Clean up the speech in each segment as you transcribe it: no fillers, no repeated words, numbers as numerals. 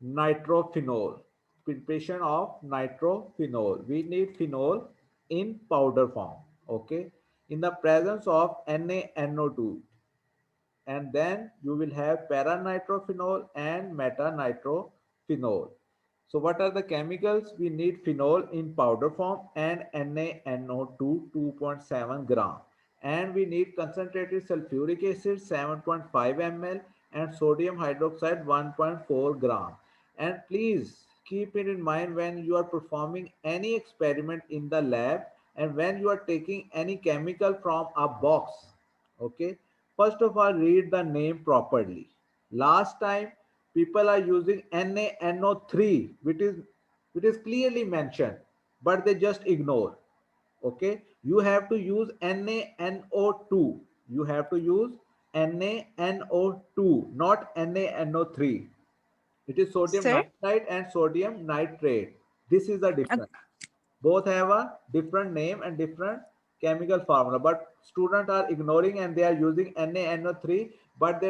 nitrophenol. Preparation of nitrophenol. We need phenol in powder form. Okay. In the presence of NaNO2, and then you will have para-nitrophenol and meta-nitrophenol. So what are the chemicals? We need phenol in powder form and NaNO2 2.7 gram. And we need concentrated sulfuric acid 7.5 ml and sodium hydroxide 1.4 gram. And please keep it in mind when you are performing any experiment in the lab and when you are taking any chemical from a box. Okay, first of all, read the name properly. Last time, people are using NaNO3, which is clearly mentioned, but they just ignore. Okay, you have to use NaNO2. You have to use NaNO2, not NaNO3. It is sodium Sir? nitrite and sodium nitrate. This is the difference. Both have a different name and different chemical formula, but students are ignoring and they are using NaNO3, but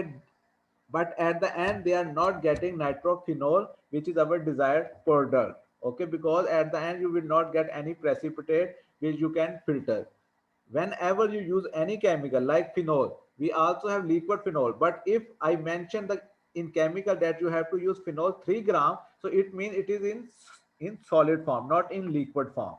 at the end they are not getting nitrophenol, which is our desired product. Okay, because at the end you will not get any precipitate which you can filter. Whenever you use any chemical like phenol, we also have liquid phenol, but if I mention the in chemical that you have to use phenol 3 gram, so it means it is in solid form, not in liquid form.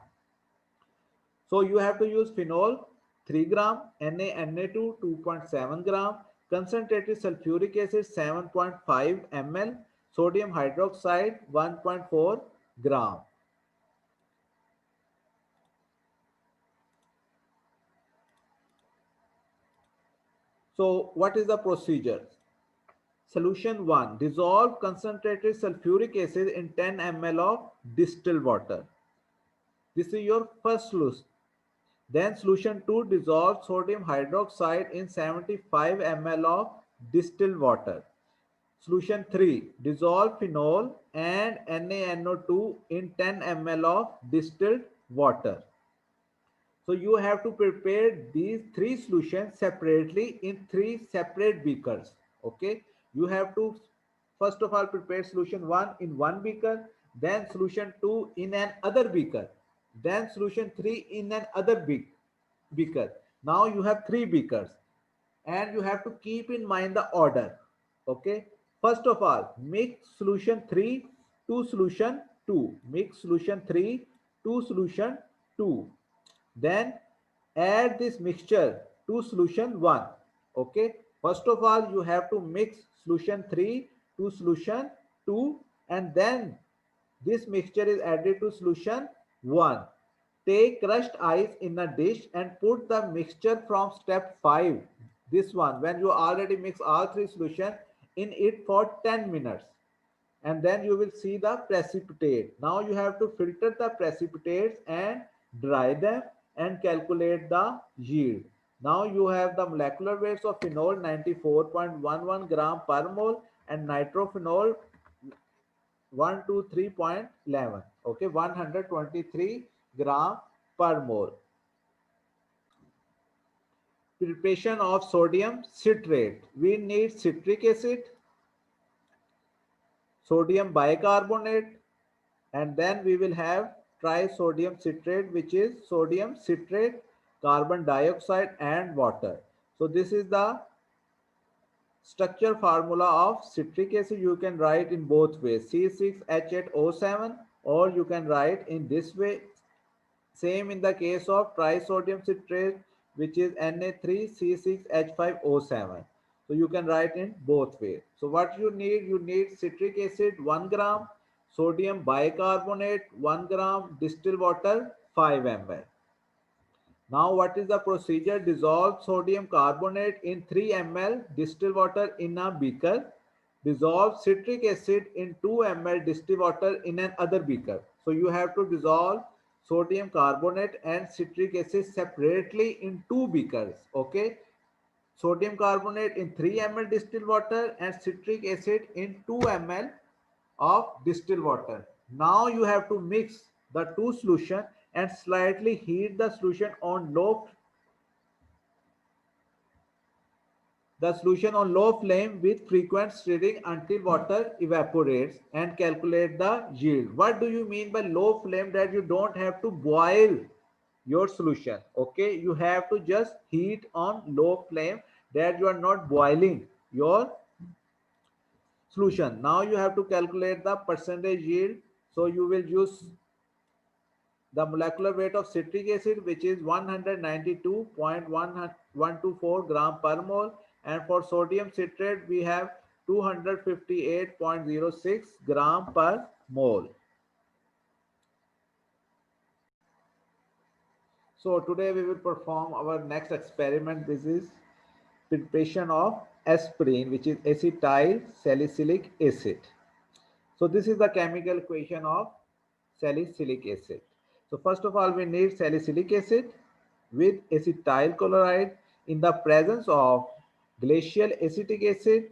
So you have to use phenol 3 gram, Na2 2.7 gram, concentrated sulfuric acid 7.5 ml, sodium hydroxide 1.4 gram. So what is the procedure? Solution 1. Dissolve concentrated sulfuric acid in 10 ml of distilled water. This is your first solution. Then solution 2, dissolve sodium hydroxide in 75 ml of distilled water. Solution 3, dissolve phenol and NaNO2 in 10 ml of distilled water. So you have to prepare these three solutions separately in three separate beakers. Okay. You have to first of all prepare solution 1 in one beaker, then solution 2 in another beaker, then solution 3 in another beaker. Now you have three beakers and you have to keep in mind the order. Okay. First of all, mix solution 3 to solution 2. Mix solution 3 to solution 2. Then add this mixture to solution 1. Okay. First of all, you have to mix solution 3 to solution 2 and then this mixture is added to solution 1. Take crushed ice in a dish and put the mixture from step 5. This one, when you already mix all three solutions in it for 10 minutes. And then you will see the precipitate. Now you have to filter the precipitates and dry them and calculate the yield. Now you have the molecular weights of phenol 94.11 gram per mole and nitrophenol 123.11. Okay, 123 gram per mole. Preparation of sodium citrate. We need citric acid, sodium bicarbonate, and then we will have trisodium citrate, which is sodium citrate, carbon dioxide and water. So this is the structure formula of citric acid. You can write in both ways, C6H8O7, or you can write in this way. Same in the case of trisodium citrate, which is Na3C6H5O7. So you can write in both ways. So what you need citric acid 1 gram, sodium bicarbonate 1 gram, distilled water 5 ml. Now what is the procedure? Dissolve sodium carbonate in 3 ml distilled water in a beaker. Dissolve citric acid in 2 ml distilled water in another beaker. So you have to dissolve sodium carbonate and citric acid separately in two beakers. Okay. Sodium carbonate in 3 ml distilled water and citric acid in 2 ml of distilled water. Now you have to mix the two solution and slightly heat the solution on low the solution on low flame with frequent stirring until water evaporates and calculate the yield. What do you mean by low flame? That you don't have to boil your solution. Okay, you have to just heat on low flame, that you are not boiling your solution. Now you have to calculate the percentage yield. So you will use the molecular weight of citric acid, which is 192.124 gram per mole, and for sodium citrate we have 258.06 gram per mole. So today we will perform our next experiment. This is preparation of aspirin, which is acetyl salicylic acid. So this is the chemical equation of salicylic acid. So first of all, we need salicylic acid with acetyl chloride in the presence of glacial acetic acid,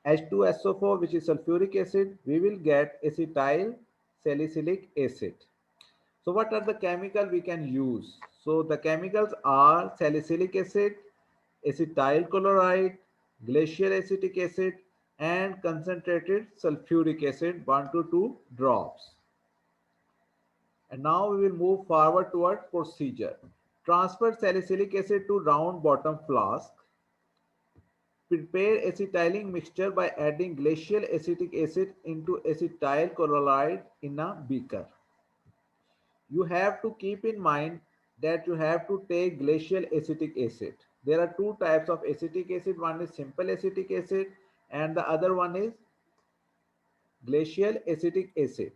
H2SO4, which is sulfuric acid. We will get acetyl salicylic acid. So what are the chemicals we can use? So the chemicals are salicylic acid, acetyl chloride, glacial acetic acid, and concentrated sulfuric acid, 1 to 2 drops. And now we will move forward toward procedure. Transfer salicylic acid to round bottom flask. Prepare acetyling mixture by adding glacial acetic acid into acetyl chloride in a beaker. You have to keep in mind that you have to take glacial acetic acid. There are two types of acetic acid. One is simple acetic acid and the other one is glacial acetic acid.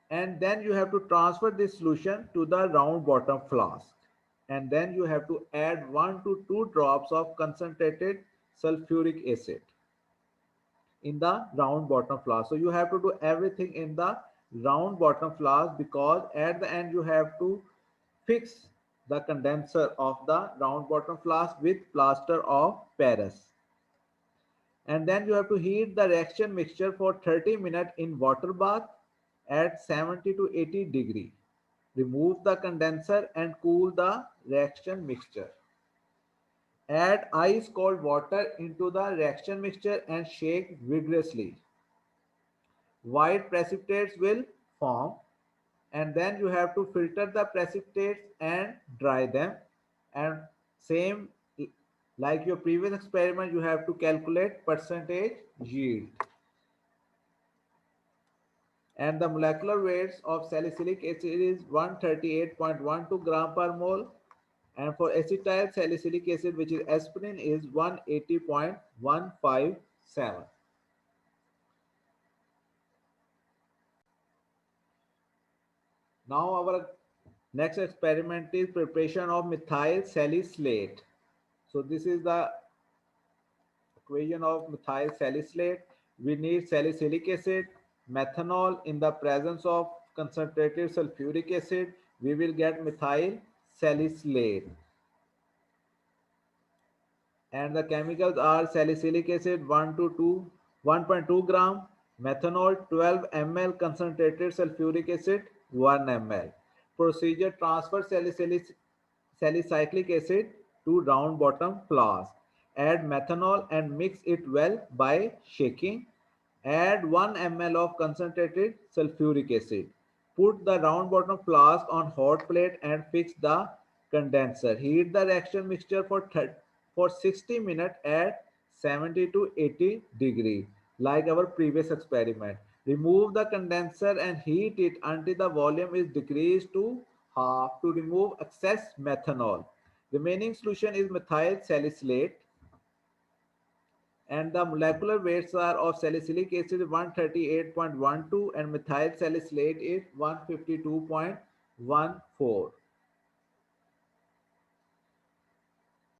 And then you have to transfer this solution to the round bottom flask. And then you have to add 1 to 2 drops of concentrated sulfuric acid in the round bottom flask. So you have to do everything in the round bottom flask, because at the end you have to fix the condenser of the round bottom flask with plaster of Paris. And then you have to heat the reaction mixture for 30 minutes in water bath at 70 to 80 degree. Remove the condenser and cool the reaction mixture. Add ice cold water into the reaction mixture and shake vigorously. White precipitates will form, and then you have to filter the precipitates and dry them. And same like your previous experiment, you have to calculate percentage yield. And the molecular weights of salicylic acid is 138.12 gram per mole, and for acetyl salicylic acid, which is aspirin, is 180.157. Now our next experiment is preparation of methyl salicylate. So this is the equation of methyl salicylate. We need salicylic acid, methanol. In the presence of concentrated sulfuric acid, we will get methyl salicylate. And the chemicals are salicylic acid 1.2 gram, methanol 12 ml, concentrated sulfuric acid 1 ml. Procedure: transfer salicylic acid to round bottom flask. Add methanol and mix it well by shaking. Add 1 ml of concentrated sulfuric acid. Put the round bottom flask on hot plate and fix the condenser. Heat the reaction mixture for 60 minutes at 70 to 80 degree, like our previous experiment. Remove the condenser and heat it until the volume is decreased to half to remove excess methanol. Remaining solution is methyl salicylate, and the molecular weights are of salicylic acid 138.12 and methyl salicylate is 152.14.